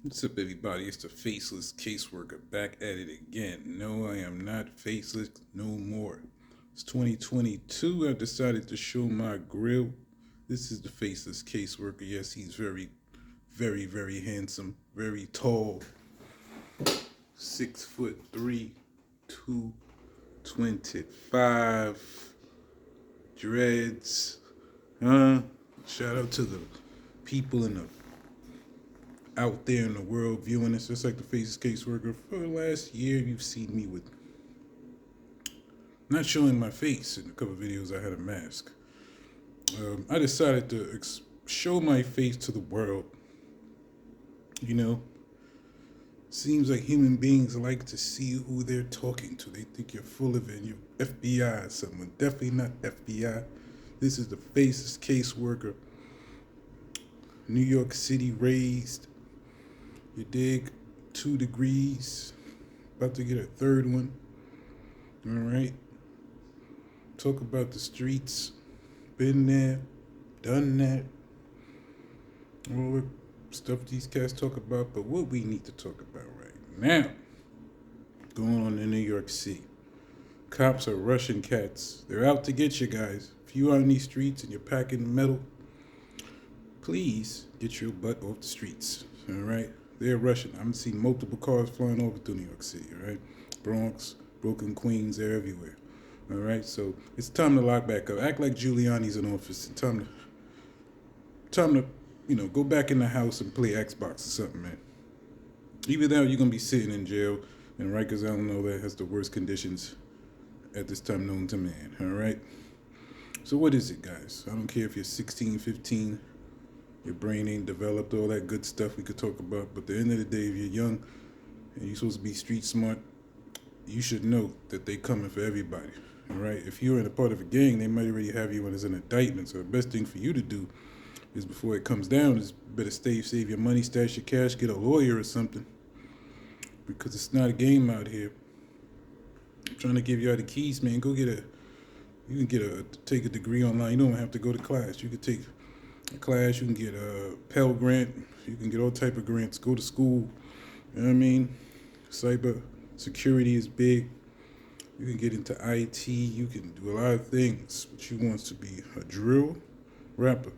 What's up, everybody? It's the Faceless Caseworker back at it again. No, I am not faceless no more. It's 2022. I decided to show my grill. This is the Faceless Caseworker. Yes, he's very, very, very handsome, very tall, 6'3", 225, dreads. Huh? Shout out to the people in the out there in the world viewing this. Just like the Faces Caseworker. For the last year, you've seen me with not showing my face. In a couple of videos, I had a mask. I decided to show my face to the world. You know, seems like human beings like to see who they're talking to. They think you're full of it. You're FBI or someone. Definitely not FBI. This is the Faces Caseworker. New York City raised. You dig? 2 degrees. About to get a third one. All right. Talk about the streets. Been there. Done that. All the stuff these cats talk about. But what we need to talk about right now. Going on in New York City. Cops are rushing cats. They're out to get you guys. If you are on these streets and you're packing metal, please get your butt off the streets. All right. They're rushing. I've seen multiple cars flying over through New York City. All right. Bronx, Brooklyn, Queens, they're everywhere. All right. So it's time to lock back up. Act like Giuliani's in office. It's time to, go back in the house and play Xbox or something, man. Even though you're gonna be sitting in jail, and Rikers Island, that has the worst conditions at this time known to man. All right. So what is it, guys? I don't care if you're 16, 15, your brain ain't developed, all that good stuff we could talk about. But at the end of the day, if you're young and you're supposed to be street smart, you should know that they coming for everybody. All right. If you're in a part of a gang, they might already have you as an indictment. So the best thing for you to do is before it comes down is better save your money, stash your cash, get a lawyer or something. Because it's not a game out here. I'm trying to give you all the keys, man. You can take a degree online. You don't have to go to class. You can take a class. You can get a Pell Grant. You can get all type of grants. Go to school. You know what I mean? Cyber security is big. You can get into IT. You can do a lot of things. But you want to be a drill rapper.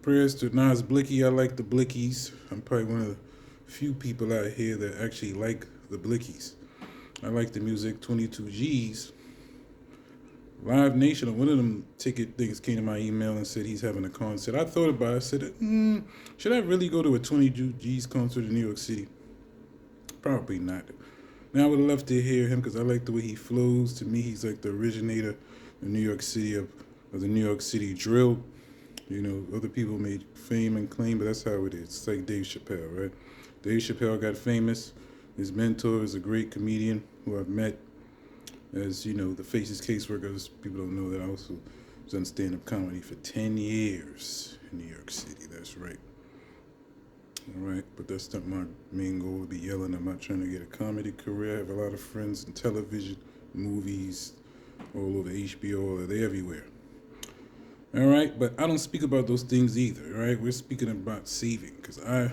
Prayers to Nas Blicky. I like the Blickies. I'm probably one of the few people out here that actually like the Blickies. I like the music. 22 G's. Live Nation, one of them ticket things came to my email and said he's having a concert. I thought about it. I said, should I really go to a 22 G's concert in New York City? Probably not. Now, I would love to hear him because I like the way he flows. To me, he's like the originator of New York City, of the New York City drill. Other people may fame and claim, but that's how it is. It's like Dave Chappelle, right? Dave Chappelle got famous. His mentor is a great comedian who I've met as, the Faces Caseworkers. People don't know that I also was on stand-up comedy for 10 years in New York City. That's right. All right, but that's not my main goal to be yelling. I'm not trying to get a comedy career. I have a lot of friends in television, movies, all over HBO. They're everywhere. All right, but I don't speak about those things either. All right, we're speaking about saving because I have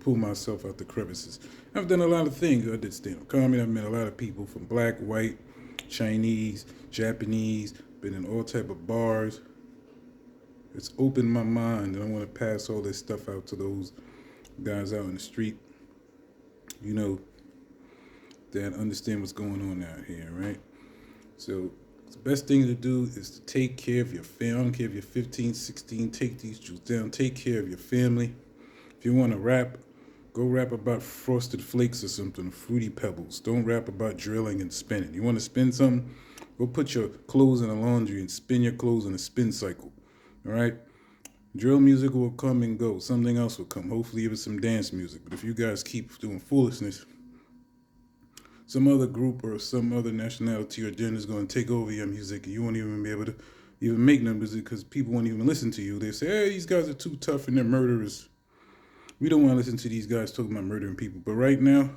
pulled myself out the crevices. I've done a lot of things. I did stand-up comedy. I've met a lot of people from black, white, Chinese, Japanese. Been in all type of bars. It's opened my mind, and I want to pass all this stuff out to those guys out in the street. That understand what's going on out here, right? So the best thing to do is to take care of your family. I don't care if you're 15, 16, take these jewels down. Take care of your family. If you want to rap, go rap about Frosted Flakes or something, Fruity Pebbles. Don't rap about drilling and spinning. You want to spin something? Go put your clothes in the laundry and spin your clothes in a spin cycle. All right? Drill music will come and go. Something else will come. Hopefully even some dance music. But if you guys keep doing foolishness, some other group or some other nationality or gender is going to take over your music, and you won't even be able to even make no music because people won't even listen to you. They say, hey, these guys are too tough and they're murderers. We don't want to listen to these guys talking about murdering people. But right now,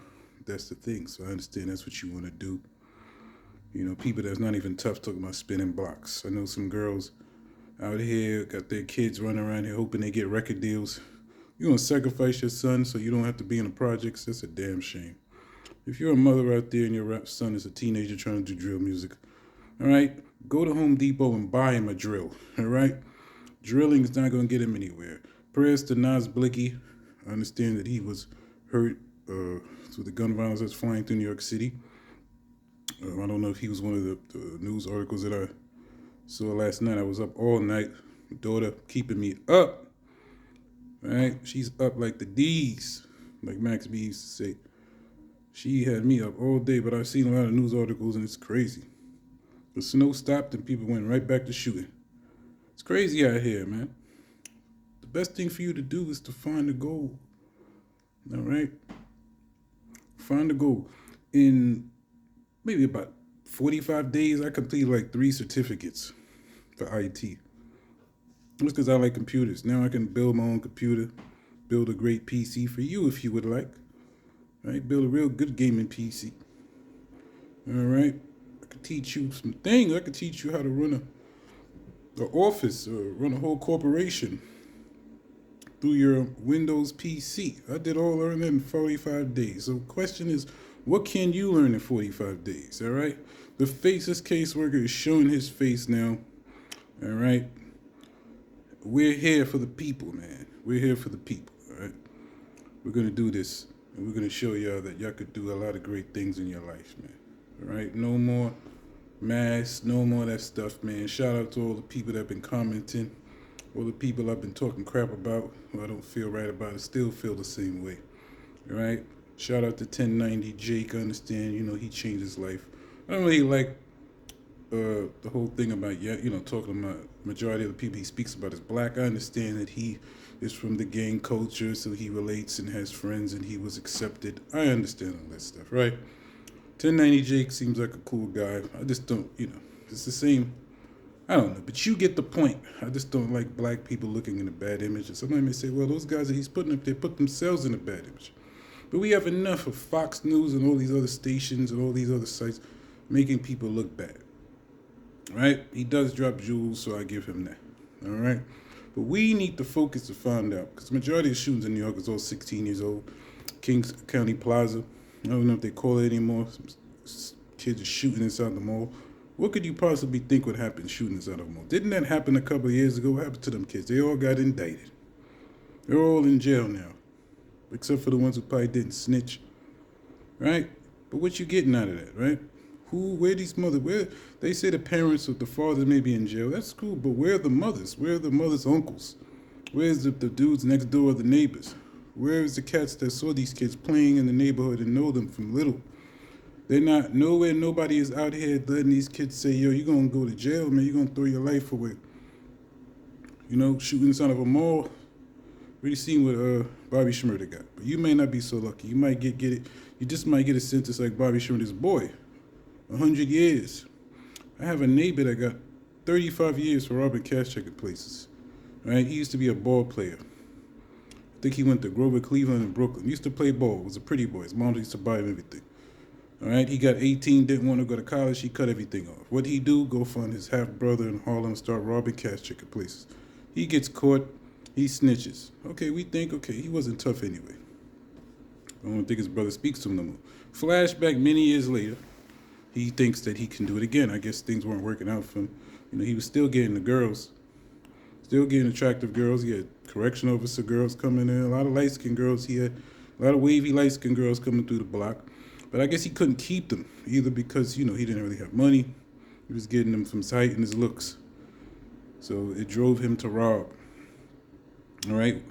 that's the thing. So I understand that's what you want to do. People that's not even tough talking about spinning blocks. I know some girls out here, got their kids running around here hoping they get record deals. You gonna sacrifice your son so you don't have to be in the projects? That's a damn shame. If you're a mother out there and your son is a teenager trying to do drill music, all right, go to Home Depot and buy him a drill. All right, drilling is not gonna get him anywhere. Prayers to Nas Blicky. I understand that he was hurt through the gun violence that's flying through New York City. I don't know if he was one of the news articles that I saw last night. I was up all night. My daughter keeping me up. Right? She's up like the D's, like Max B used to say. She had me up all day, but I've seen a lot of news articles and it's crazy. The snow stopped and people went right back to shooting. It's crazy out here, man. The best thing for you to do is to find the goal. All right? Find the goal. In maybe about 45 days, I completed like 3 certificates for IT. Just because I like computers. Now I can build my own computer, build a great PC for you if you would like. Right? Build a real good gaming PC. All right? I could teach you some things. I could teach you how to run a office or run a whole corporation through your Windows PC. I did all of that in 45 days. So the question is, what can you learn in 45 days? All right? The faceless caseworker is showing his face now. All right? We're here for the people, man. We're here for the people, all right? We're going to do this, and we're going to show y'all that y'all could do a lot of great things in your life, man. All right? No more masks, no more of that stuff, man. Shout out to all the people that have been commenting, all the people I've been talking crap about, who I don't feel right about it, still feel the same way, all right? Shout out to 1090 Jake. I understand, he changed his life. I don't really like the whole thing about, talking about majority of the people he speaks about is black. I understand that he is from the gang culture, so he relates and has friends and he was accepted. I understand all that stuff, right? 1090 Jake seems like a cool guy. I just don't, it's the same. I don't know, but you get the point. I just don't like black people looking in a bad image. And somebody may say, well, those guys that he's putting up, they put themselves in a bad image. But we have enough of Fox News and all these other stations and all these other sites making people look bad. Right? He does drop jewels, so I give him that. All right? But we need to focus to find out, because the majority of shootings in New York is all 16 years old. Kings County Plaza. I don't know if they call it anymore. Some kids are shooting inside the mall. What could you possibly think would happen shooting inside the mall? Didn't that happen a couple of years ago? What happened to them kids? They all got indicted. They're all in jail now, except for the ones who probably didn't snitch. Right? But what you getting out of that, right? Where these mothers? Where they say the parents or the fathers may be in jail. That's cool, but where are the mothers? Where are the mothers' uncles? Where's the dudes next door, the neighbors? Where is the cats that saw these kids playing in the neighborhood and know them from little? They're not nowhere. Nobody is out here letting these kids say, "Yo, you're gonna go to jail, man. You're gonna throw your life away." Shooting inside of a mall. Really seen what Bobby Shmurda got, but you may not be so lucky. You might get it. You just might get a sentence like Bobby Shmurda's boy. 100 years. I have a neighbor that got 35 years for robbing cash check places. Right? He used to be a ball player. I think he went to Grover Cleveland in Brooklyn. He used to play ball. Was a pretty boy. His mom used to buy him everything. All right? He got 18, didn't want to go to college. He cut everything off. What'd he do? Go find his half-brother in Harlem and start robbing cash check places. He gets caught. He snitches. Okay, we think, he wasn't tough anyway. I don't think his brother speaks to him no more. Flashback many years later. He thinks that he can do it again. I guess things weren't working out for him. He was still getting the girls, still getting attractive girls. He had correction officer girls coming in, a lot of light-skinned girls. He had a lot of wavy light-skinned girls coming through the block. But I guess he couldn't keep them, either because, he didn't really have money. He was getting them from his height and his looks. So it drove him to rob. All right?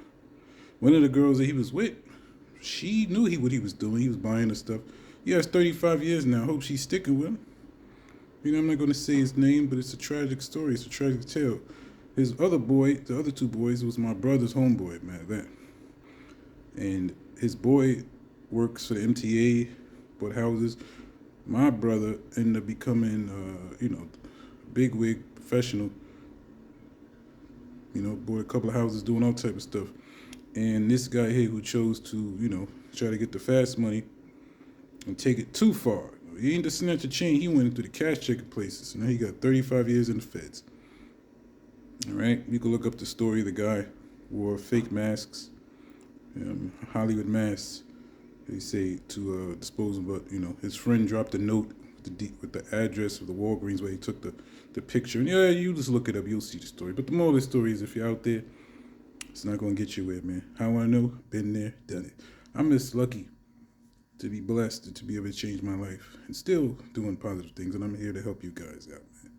One of the girls that he was with, she knew what he was doing. He was buying her stuff. He has 35 years now. I hope she's sticking with him. I'm not going to say his name, but it's a tragic story. It's a tragic tale. His other boy, the other 2 boys, was my brother's homeboy, man, that. And his boy works for the MTA, bought houses. My brother ended up becoming, bigwig, professional. Bought a couple of houses, doing all type of stuff. And this guy here who chose to, try to get the fast money and take it too far. He ain't just snatch a chain. He went into the cash checker places. Now he got 35 years in the feds. All right, you can look up the story. The guy wore fake masks, Hollywood masks. They say to dispose of, but his friend dropped a note with the address of the Walgreens where he took the picture. And yeah, you just look it up, you'll see the story. But the moral of the story is, if you're out there, it's not gonna get you where, man. How I know? Been there, done it. I'm just lucky to be blessed and to be able to change my life and still doing positive things. And I'm here to help you guys out, man.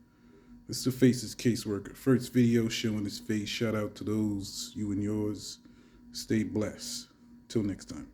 This is the Faceless Caseworker. First video showing his face. Shout out to those, you and yours. Stay blessed. Till next time.